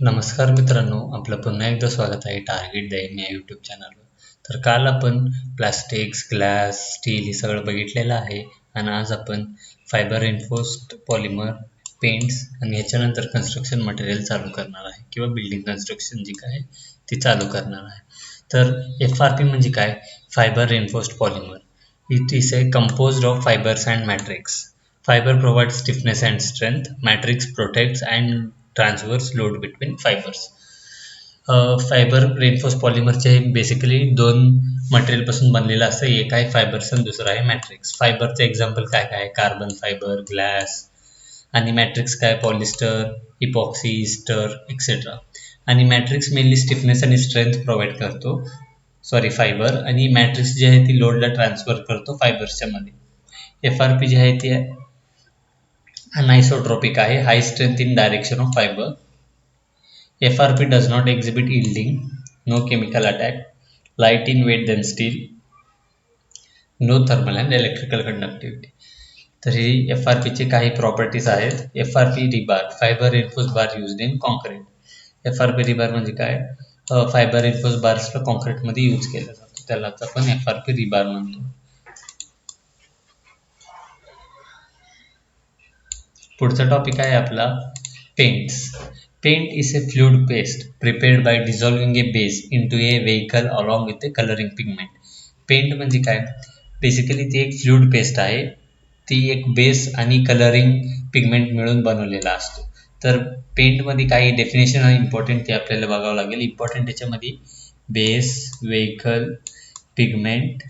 नमस्कार मित्रांनो, आपलं पुन्हा एकदा स्वागत आहे टार्गेट द एम या यूट्यूब चॅनलवर. तर काल आपण प्लास्टिक्स, ग्लास, स्टील हे सगळं बघितलेलं आहे आणि आज आपण फायबर एन्फोर्स्ड पॉलिमर, पेंट्स आणि ह्याच्यानंतर कन्स्ट्रक्शन मटेरियल चालू करणार आहे किंवा बिल्डिंग कन्स्ट्रक्शन जी काय ती चालू करणार आहे. तर FRP म्हणजे काय? Fibre enforced polymer. It is A composed of fibers and matrix. Fiber provides stiffness and strength. Matrix protects and transfers load between fibers. Fibre reinforce पॉलिमरचे बेसिकली दोन मटेरियलपासून बनलेलं असतं. एक आहे फायबर्स आणि दुसरं आहे मॅट्रिक्स. फायबरचं एक्झाम्पल काय काय? कार्बन फायबर, ग्लास आणि मॅट्रिक्स काय? Polyester, epoxy, ester etcetera. आणि मॅट्रिक्स मेनली स्टिफनेस आणि स्ट्रेंथ प्रोव्हाइड करतो. फायबर. आणि मॅट्रिक्स जी आहे ती लोडला ट्रान्सफर करतो फायबर्सच्या मध्ये. FRP जी आहे ती अनाइसोट्रोपिक आहे, high strength in direction of fibre. FRP does not exhibit yielding, no chemical attack, light in weight than steel, no thermal and electrical conductivity. तर ही FRP चे काही प्रॉपर्टीज आहेत. FRP rebar, fibre reinforced bar used in concrete. FRP rebar म्हणजे काय? Fibre रिन्फोर्स्ड बार्सला कॉन्क्रीटमध्ये use केला जातो, त्यालाच आपण FRP रिबार म्हणतो. पुढचा टॉपिक आहे आपला paints. Paint is a fluid paste prepared by dissolving a base into a vehicle along with a colouring pigment. Paint म्हणजे काय? बेसिकली ती एक फ्लुइड पेस्ट आहे. ती एक बेस आणि कलरिंग पिगमेंट मिळून बनवलेला असतो. तर पेंटमध्ये काही डेफिनेशन इम्पॉर्टंट ते आपल्याला बघावं लागेल. इम्पॉर्टंट त्याच्यामध्ये बेस, व्हेकल, पिगमेंट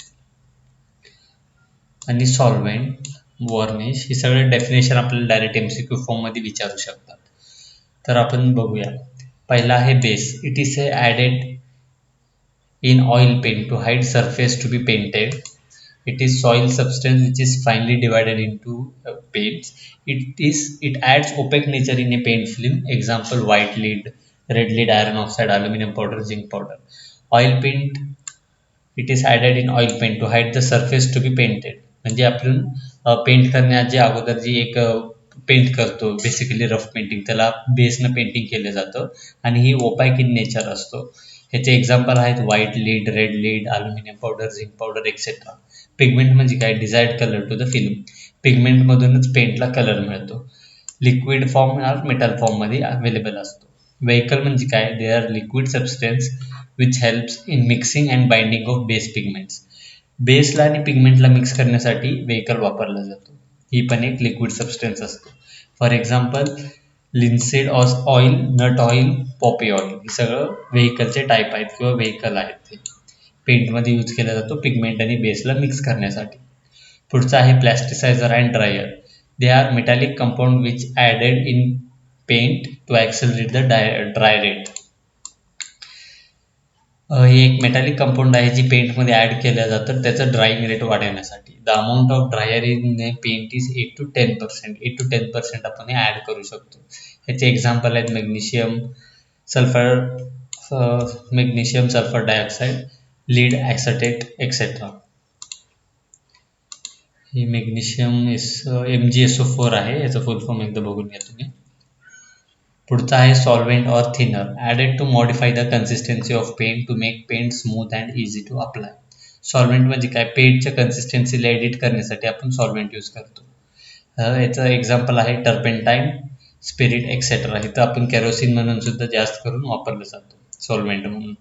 आणि सॉल्व्हेंट, वॉर्निश हे सगळे डेफिनेशन आपल्याला डायरेक्ट MCQ फॉर्ममध्ये विचारू शकतात. तर आपण बघूया. पहिला आहे base. It is A added in oil paint to hide surface to be painted. It is soil substance which is finely divided into paints. It adds opaque nature in a paint film. Example: white lead, red lead, iron oxide, aluminum powder, zinc powder. Oil paint, it is added in oil paint to hide the surface to be painted. म्हणजे आपण paint करण्याच्या अगोदर जी एक paint करतो basically rough painting, त्याला बेसनं painting केलं जातं आणि ही ओपॅक इन नेचर असतो. ह्याचे एक्झाम्पल आहेत white lead, red lead, aluminium powder, zinc powder etcetera. Pigment म्हणजे काय? Desired colour to the film. पिगमेंटमधूनच पेंटला कलर मिळतो. लिक्विड फॉर्म या मेटल फॉर्ममध्ये अवेलेबल असतो. व्हेकल म्हणजे काय? They are liquid substance which helps in mixing and binding of base pigments. बेसला आणि पिगमेंटला मिक्स करण्यासाठी व्हेकल वापरला जातो. ही पण एक लिक्विड सबस्टन्स असतो. For example linseed oil, nut oil, poppy oil हे सगळं व्हेकलचे टाईप आहेत किंवा व्हेकल आहेत. ते पेंटमध्ये यूज केला जातो पिगमेंट आणि बेसला मिक्स करण्यासाठी. पुढचा आहे plasticiser and drier. They are metallic compound which added in paint to accelerate the dry rate. ही एक मेटॅलिक कंपाऊंड आहे जी पेंटमध्ये ॲड केल्या जातं त्याचं ड्राईंग रेट वाढवण्यासाठी. The amount of drier in a paint is 8 to 10%. 8 to 10% आपण हे add करू शकतो. ह्याचे एक्झाम्पल आहेत magnesium sulphur dioxide, lead acetate etcetera. ही मॅग्नेशियम MgSO4 आहे. याचं फुल फॉर्म एकदा बघून घ्या तुम्ही. पुढचा आहे solvent or thinner, added to modify the consistency of paint to make paint smooth and easy to apply. Solvent म्हणजे काय? पेंटच्या कन्सिस्टन्सीला एडिट करण्यासाठी आपण सॉल्व्हेंट यूज करतो. याचं एक्झाम्पल आहे टर्पेंटाईन, स्पिरिट एक्सेट्रा. इथं आपण केरोसिन म्हणून सुद्धा जास्त करून वापरलं जातो सॉल्व्हेंट म्हणून.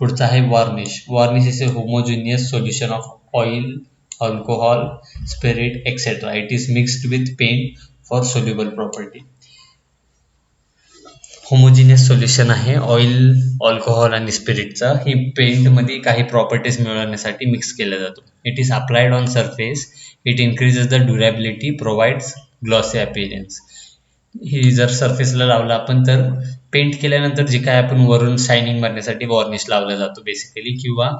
पुढचा आहे varnish. Varnish is a homogeneous solution of oil, alcohol, spirit etcetera. It is mixed with paint for soluble property. Homogeneous solution आहे ऑइल, अल्कोहॉल आणि स्पिरिटचा. ही पेंटमध्ये काही प्रॉपर्टीज मिळवण्यासाठी मिक्स केला जातो. It is applied on surface. It increases the durability, provides glossy appearance. ही जर सरफेसला लावलं आपण तर पेंट केल्यानंतर जे काय आपण वरून शायनिंग मारण्यासाठी वॉर्निश लावला जातो बेसिकली, किंवा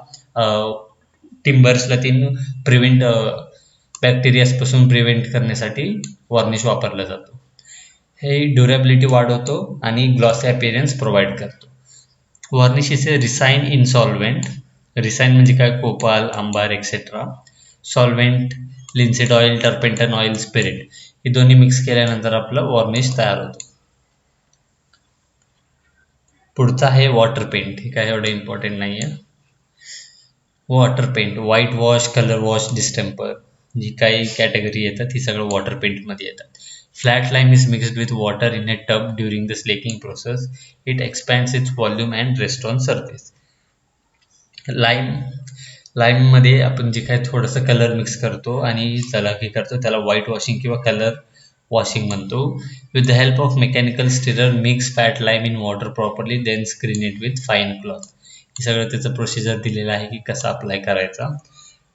टिम्बर्सला तीन प्रिव्हेंट बॅक्टेरियापासून प्रिव्हेंट करण्यासाठी वॉर्निश वापरला जातो. हे ड्युरेबिलिटी वाढवतो आणि ग्लॉसी अपीअरन्स प्रोव्हाइड करतो. Varnish is a resin in solvent. Resin म्हणजे काय? Copal, amber etcetera. Solvent linseed oil, turpentine oil, spirit हे दोन्ही मिक्स केल्यानंतर आपलं वॉर्निश तयार होतो. पुढचा आहे वॉटर पेंट. हे काय एवढं इम्पॉर्टंट नाही आहे. Water paint, white wash, colour wash, distemper, जी काही कॅटेगरी येतात ही सगळं वॉटर पेंटमध्ये येतात. Flat lime is mixed with water in a tub during the slaking process. It expands its volume and rest on surface. लाईममध्ये आपण जे काय थोडंसं कलर मिक्स करतो आणि चलाकी करतो त्याला व्हाईट वॉशिंग किंवा कलर वॉशिंग म्हणतो. With the help of mechanical stirrer mix fat lime in water properly, then screen it with fine cloth. हे सगळं त्याचं प्रोसिजर दिलेलं आहे की कसं अप्लाय करायचा.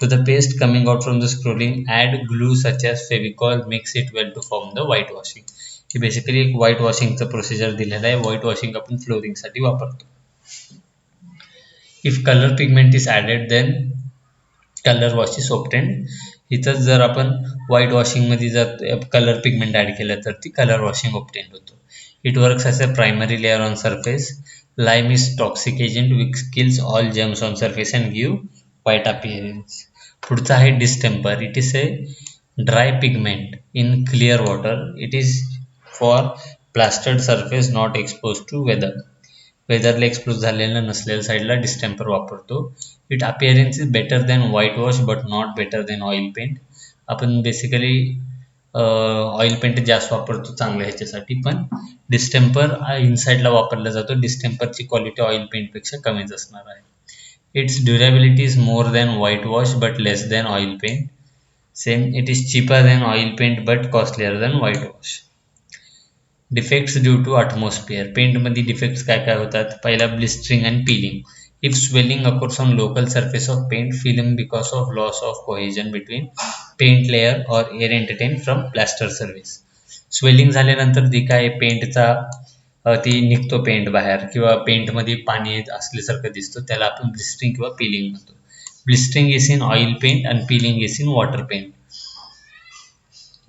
To the paste coming out from the scrolling add glue such as Fevicol, mix it well to form the white washing. हे basically एक व्हाईट वॉशिंगचं प्रोसिजर दिलेलं आहे. व्हाईट वॉशिंग आपण फ्लोरिंगसाठी वापरतो. If colour pigment is added then colour wash is obtained. इथंच जर आपण व्हाईट वॉशिंगमध्ये जर कलर पिगमेंट ॲड केलं तर ती कलर वॉशिंग ऑब्टेन्ड होतो. It works as a primary layer on surface. Lime is toxic agent which kills all germs on surface and give white appearance. पुढचा आहे distemper. It is a dry pigment in clear water. It is for plastered surface not expose to वेदरला expose झालेलं नसलेल्या साईडला distemper वापरतो. It appearance is better than white wash but not better than oil paint. आपण basically oil paint जास्त वापरतो चांगलं ह्याच्यासाठी, पण डिस्टेम्पर इनसाईडला वापरला जातो. डिस्टेम्परची क्वालिटी ऑइल पेंटपेक्षा कमीच असणार आहे. Its durability is more than white wash but less than oil paint. Same it is cheaper than oil paint but costlier than white wash. Defects due to atmosphere. पेंटमध्ये defects काय काय होतात. पहिला blistering and peeling. If swelling occurs on local surface of paint, film because of loss of cohesion between paint layer or air entertain from plaster service. Swelling झाल्यानंतर जी काय पेंटचा ती निघतो पेंट बाहेर किंवा पेंटमध्ये पाणी असल्यासारखं दिसतो त्याला आपण ब्लिस्टरिंग किंवा पिलिंग म्हणतो. Blistering is in oil paint and peeling is in water paint.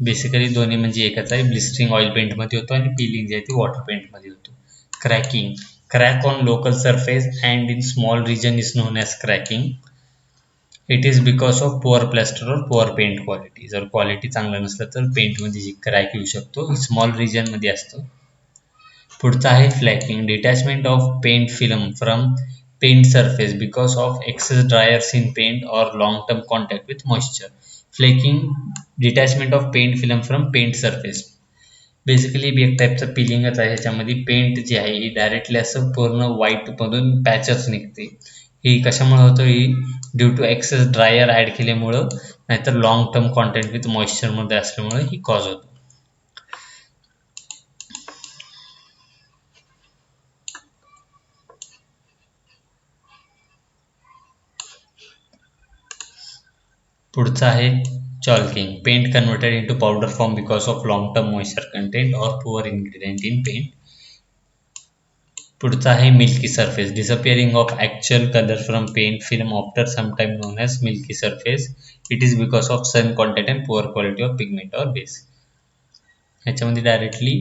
Basically दोन्ही म्हणजे एकच आहे. ब्लिस्टरिंग ऑइल पेंटमध्ये होतो आणि पिलिंग जे आहे ती वॉटर पेंटमध्ये होतो. Cracking. Crack on local surface and in small region is known as cracking. It is because of poor plaster और पुअर पेंट क्वालिटी. जर क्वालिटी चांगलं नसलं तर पेंटमध्ये जी क्रॅक येऊ शकतो स्मॉल रिजनमध्ये असतो. पुढचा आहे flaking. Detachment of paint film from paint surface because of excess driers in paint or long term contact with moisture. Flaking, detachment of paint film from paint surface. Basically बी एक टाईपचं पिलिंगच आहे. ह्याच्यामध्ये पेंट जी आहे ही डायरेक्टली असं पूर्ण व्हाईटमधून पॅचच निघते. ही कशामुळे होतं. ही due to excess drier add केल्यामुळं नाहीतर लॉंग टर्म कॉन्टॅक्ट विथ मॉइश्चरमध्ये असल्यामुळे ही कॉज होतो. पुढचा आहे chalking. Paint converted into powder form because of long term moisture content or poor ingredient in paint. पुढचा आहे milky surface. Disappearing of actual colour from paint film after some time known as milky surface. It is because of sun content and poor quality of pigment or base. ह्याच्यामध्ये directly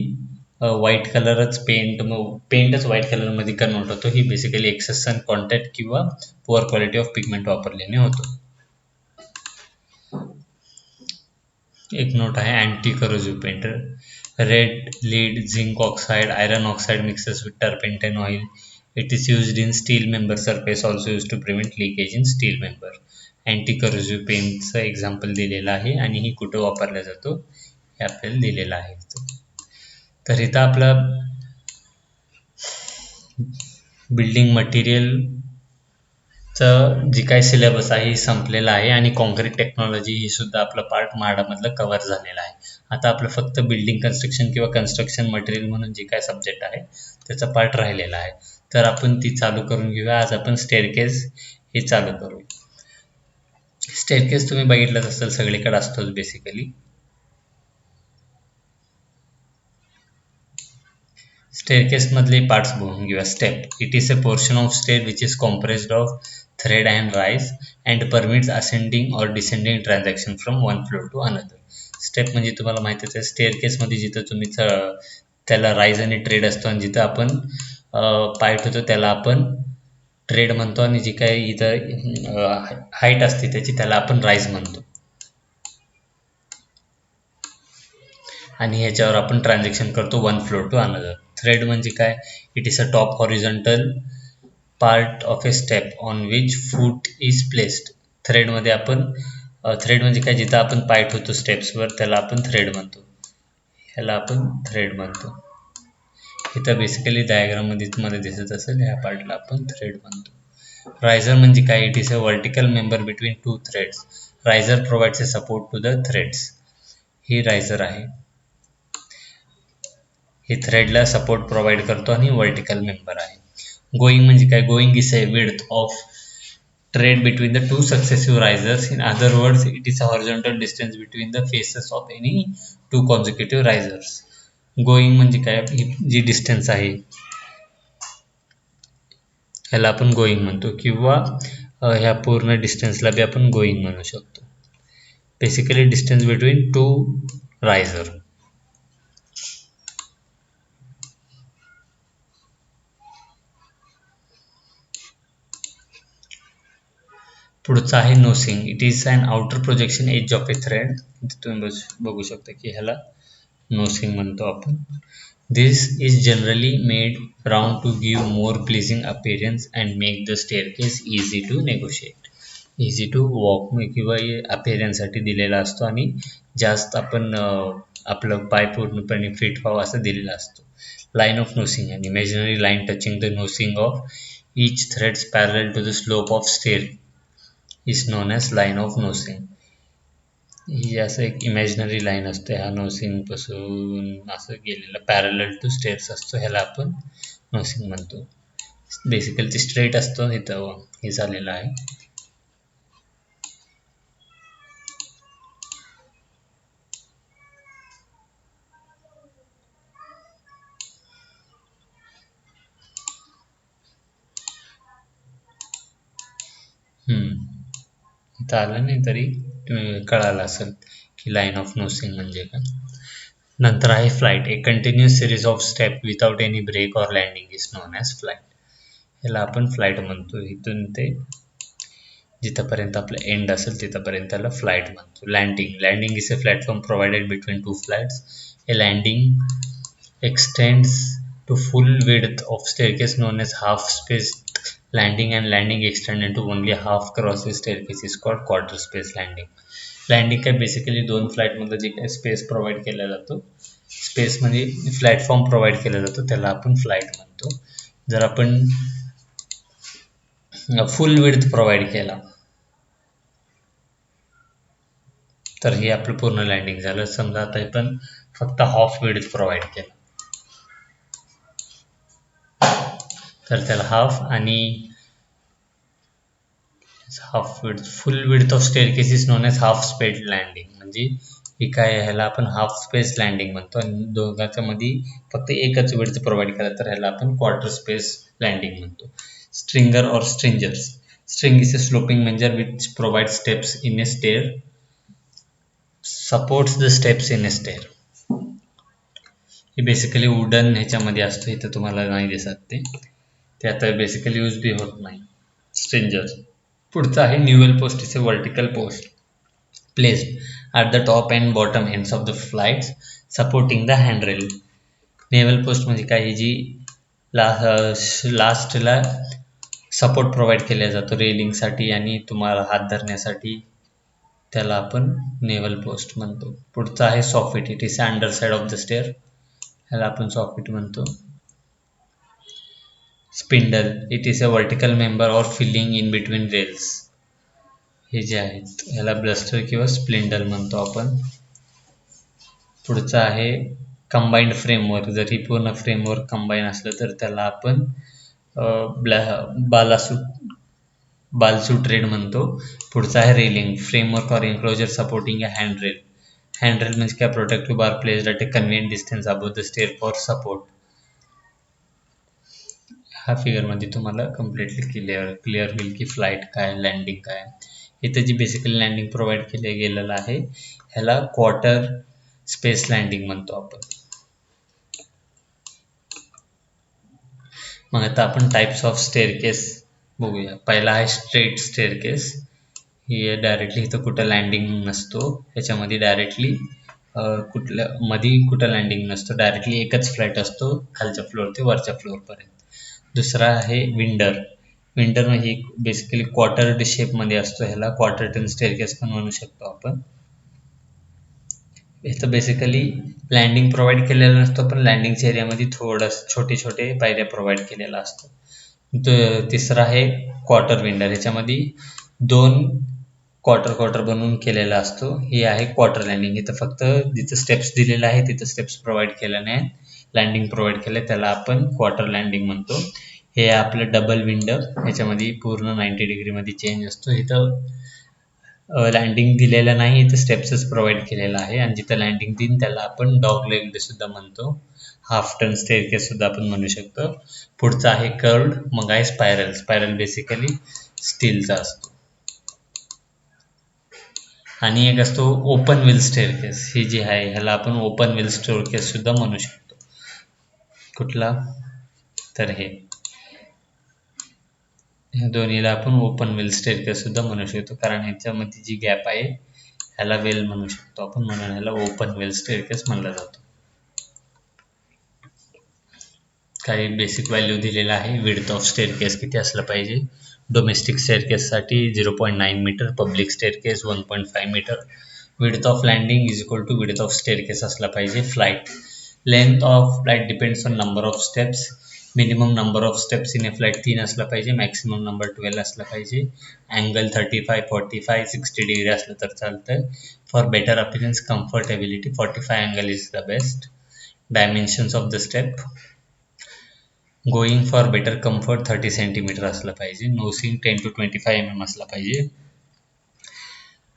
white कलरच पेंटच white कलरमध्ये convert होतो. ही basically excess sun contact किंवा poor quality of pigment वापरल्याने होतो. एक नोट आहे anti corrosive paint. Red, lead, zinc oxide, iron oxide mixes with turpentine oil. It is used in steel member surface, also use to prevent leakage in steel member. Anti corrosive पेंटचं example दिलेलं आहे आणि ही कुठं वापरला जातो हे आपल्याला दिलेलं आहे. तर इथं आपला बिल्डिंग मटेरियल जी काही सिलेबस आहे ही संपलेला आहे आणि कॉन्क्रीट टेक्नॉलॉजी ही सुद्धा आपलं पार्ट म्हाडामधलं कव्हर झालेलं आहे. आता आपलं फक्त बिल्डिंग कन्स्ट्रक्शन किंवा कन्स्ट्रक्शन मटेरियल म्हणून जे काय सब्जेक्ट आहे त्याचा पार्ट राहिलेला आहे. तर आपण ती चालू करून घेऊया. आज आपण स्टेअरकेस हे चालू करू. स्टेअरकेस तुम्ही बघितलंच असेल सगळीकडे असतोच बेसिकली. स्टेअरकेस मधले पार्ट्स बघून घेऊया. Step. It is a portion of stair which is compressed of thread and rise and permits ascending or descending transaction from one floor to another. Step म्हणजे तुम्हाला माहितीच आहे. स्टेअरकेसमध्ये जिथं तुम्ही त्याला राईज आणि ट्रेड असतो आणि जिथं आपण पाय ठेवतो त्याला आपण ट्रेड म्हणतो आणि जी काही इथं हाईट असते त्याची त्याला आपण राईज म्हणतो. आणि ह्याच्यावर आपण ट्रान्झॅक्शन करतो one floor to another. Thread म्हणजे काय? It is a top horizontal part of a step on which foot is placed. थ्रेडमध्ये आपण थ्रेड म्हणजे काय? जिथं आपण पाय ठेवतो स्टेप्सवर त्याला आपण थ्रेड म्हणतो. ह्याला आपण थ्रेड म्हणतो. इथं बेसिकली डायग्राम मध्ये तुम्हाला दिसत असेल, ह्या पार्टला आपण थ्रेड म्हणतो. रायझर म्हणजे काय? It is a vertical member between two threads. Riser provides a support to the threads. ही रायझर आहे. हे थ्रेडला सपोर्ट प्रोव्हाइड करतो आणि वर्टिकल मेंबर आहे. गोईंग म्हणजे काय? Going is a width of thread between the two successive risers. In other words, it is a horizontal distance between the faces of any two consecutive risers. Going म्हणजे काय? जी distance आहे ह्याला आपण going म्हणतो, किंवा ह्या पूर्ण डिस्टन्सला बी आपण गोईंग म्हणू शकतो. Basically distance between two riser. पुढचं आहे nosing. It is an outer projection edge of a thread. तुम्ही बघू शकता की ह्याला नोसिंग म्हणतो आपण. This is generally made round to give more pleasing appearance and make the staircase easy to negotiate. Easy to walk किंवा अपीअरन्ससाठी दिलेला असतो आणि जास्त आपण आपलं पाय पूर्णपणे फिट व्हावं असं दिलेला असतो. Line of nosing, an imaginary line touching the nosing of each threads parallel to the slope of stair is known as line of nosing. ही असं एक इमॅजिनरी लाईन असते, हा नोसिंग पासून असं गेलेला पॅरलल टू स्टेअर्स असतो, ह्याला आपण नोसिंग म्हणतो. बेसिकली ते स्ट्रेट असतो. इथं हे झालेलं आहे. इथं आलं नाही तरी कळालं असेल की लाईन ऑफ नोसिंग म्हणजे काय. नंतर आहे flight. A continuous series of step without any break or landing is known as flight. ह्याला आपण फ्लाईट म्हणतो. इथून ते जिथंपर्यंत आपलं एंड असेल तिथंपर्यंत त्याला फ्लाईट म्हणतो. Landing. Landing is a platform provided between two flights. A landing x tends to full width of staircase known as half space landing, and landing extend into only half cross staircase is called quarter space landing. Landing काय? Basically दोन फ्लाईटमध्ये जे काही space provide केला जातो, space म्हणजे platform provide केला जातो, त्याला आपण फ्लाईट म्हणतो. जर आपण फुल विड्थ प्रोव्हाइड केला तर हे आपलं पूर्ण लँडिंग झालं. समजा आता आपण फक्त हाफ विड्थ प्रोव्हाइड केला तर त्याला हाफ आणि half width. Full width of staircase is known as half space landing. म्हणजे ही काय? ह्याला आपण हाफ स्पेस लँडिंग म्हणतो. आणि दोघांच्या मध्ये फक्त एकच विड्थ प्रोव्हाइड केला तर ह्याला आपण क्वार्टर स्पेस लँडिंग म्हणतो. स्ट्रिंगर और stringers. String is a sloping member which provide steps in a stair, supports the steps in a stair. हे बेसिकली वुडन ह्याच्यामध्ये असतो. इथं तुम्हाला नाही दिसत ते आता बेसिकली यूज बी होत नाही. स्ट्रिंजर. पुढचा आहे newel post. Is a vertical post placed at the top and bottom ends of the flights supporting the handrail. Naval post म्हणजे काय? ही जी लास्टला सपोर्ट प्रोव्हाइड केला जातो रेलिंगसाठी आणि तुम्हाला हात धरण्यासाठी, त्याला आपण नेवल पोस्ट म्हणतो. पुढचा आहे soffit. It is under side of the stair. ह्याला आपण सॉफिट म्हणतो. Spindle. It is a vertical member or feeling in between rails. हे जे आहेत ह्याला ब्लस्टर किंवा स्प्लिंडल म्हणतो आपण. पुढचं आहे कंबाईंड फ्रेमवर्क. जर ही पूर्ण फ्रेमवर्क कंबाईन असलं तर त्याला आपण बालसूट रेड म्हणतो. पुढचा आहे रेलिंग. फ्रेमवर्क और एन्क्लोजर सपोर्टिंग अ हँडरेल. हँडरेल म्हणजे काय? Protective bar placed at a convenient distance above the stair for support. हा फिगरमध्ये तुम्हाला कम्प्लिटली क्लिअर होईल की फ्लाईट काय, लँडिंग काय. इथं जी बेसिकली लँडिंग प्रोव्हाइड केलं गेलेलं आहे ह्याला क्वार्टर स्पेस लँडिंग म्हणतो आपण. मग आता आपण टाइप्स ऑफ स्टेअरकेस बघूया. पहिला आहे स्ट्रेट स्टेअरकेस. ही डायरेक्टली इथं कुठं लँडिंग नसतो, ह्याच्यामध्ये डायरेक्टली कुठल्या मधी कुठं लँडिंग नसतं, डायरेक्टली एकच फ्लाईट असतो खालच्या फ्लोअर ते वरच्या फ्लोअरपर्यंत. दुसरा आहे विंडर. विंडर म्हणजे बेसिकली क्वार्टर शेपमध्ये असतो, ह्याला क्वार्टर टर्न स्टेअरकेस पण म्हणू शकतो आपण. इथं बेसिकली लँडिंग प्रोव्हाइड केलेलं नसतं, पण लँडिंगच्या एरियामध्ये थोडंसं छोटे छोटे पायऱ्या प्रोव्हाइड केलेला असतो. तिसरा आहे क्वार्टर विंडर. ह्याच्यामध्ये 2 क्वार्टर बनवून केलेला असतो. हे आहे क्वार्टर लँडिंग. इथं फक्त जिथं स्टेप्स दिलेलं आहे तिथं स्टेप्स प्रोव्हाइड केलं नाही, लँडिंग प्रोव्हाइड केलं, त्याला आपण क्वार्टर लँडिंग म्हणतो. हे आपलं डबल विंडर. ह्याच्यामध्ये पूर्ण 90 डिग्रीमध्ये चेंज असतो. इथं लँडिंग दिलेलं नाही, इथं स्टेप्सच प्रोव्हाइड केलेला आहे, आणि जिथं लँडिंग देईन त्याला आपण डॉग लेग सुद्धा म्हणतो. हाफ टर्न स्टेअरकेस सुद्धा आपण म्हणू शकतो. पुढचा आहे कर्व्ड, मग आहे स्पायरल. स्पायरल बेसिकली स्टीलचा असतो. आणि एक असतो ओपन व्हील स्टेअरकेस. ही जी आहे ह्याला आपण ओपन व्हील स्टेअरकेस सुद्धा म्हणू शकतो. कुठला तर ह्या दोन्हीला आपण ओपन व्हील स्टेअरकेस सुद्धा म्हणू शकतो, कारण ह्याच्यामध्ये जी गॅप आहे ह्याला वेल म्हणू शकतो आपण, म्हणून ह्याला ओपन व्हील स्टेअरकेस म्हणलं जातो. काही बेसिक व्हॅल्यू दिलेला आहे. विड्थ ऑफ स्टेअरकेस किती असलं पाहिजे. डोमेस्टिक स्टेअरकेससाठी 0.9 metre, public staircase 1.5 metre. Width of landing is equal to width of staircase असला पाहिजे. Flight length of flight depends on number of steps. Minimum number of steps in a flight 3 असला पाहिजे, maximum number 12 असला पाहिजे. Angle 35, 45, 60 degree असलं तर चालतं. For better appearance, comfortability 45 angle is the best. Dimensions of the step, going for better comfort 30 centimetre असलं पाहिजे. नोसिंग 10 to 25 mm असला पाहिजे.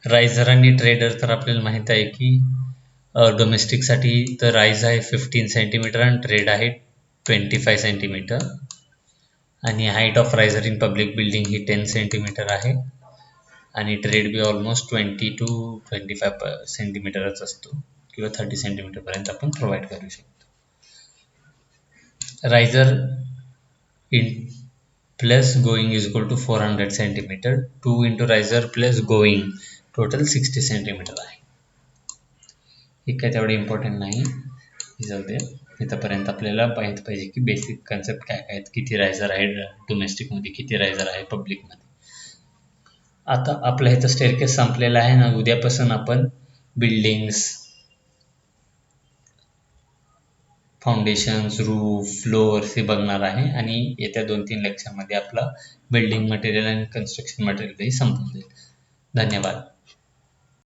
रायझर आणि ट्रेडर तर आपल्याला माहीत आहे की डोमेस्टिकसाठी तर राईज आहे 15 सेंटीमीटर आणि ट्रेड आहे 25 सेंटीमीटर. आणि height of riser in public building ही 10 सेंटीमीटर आहे, आणि ट्रेड बी ऑलमोस्ट 20 to 25 सेंटीमीटरच असतो, किंवा 30 सेंटीमीटरपर्यंत आपण प्रोव्हाइड करू शकतो. Riser in plus going is equal to 400 centimetre. 2 into riser plus going total 60 centimetre आहे. हे काय तेवढे इम्पॉर्टंट नाही, जाऊ दे. इथंपर्यंत आपल्याला माहीत पाहिजे की बेसिक कन्सेप्ट काय काय आहेत, किती रायझर आहे डोमेस्टिकमध्ये, किती रायझर आहे पब्लिकमध्ये. आता आपलं इथं स्टेअरकेस संपलेला आहे ना. उद्यापासून आपण बिल्डिंग्स, फाउंडेशन्स, रूफ, फ्लोअर्स हे बघणार आहे, आणि येत्या 2-3 लेक्चरमध्ये आपला बिल्डिंग मटेरियल आणि कन्स्ट्रक्शन मटेरियलही संपून जाईल. धन्यवाद.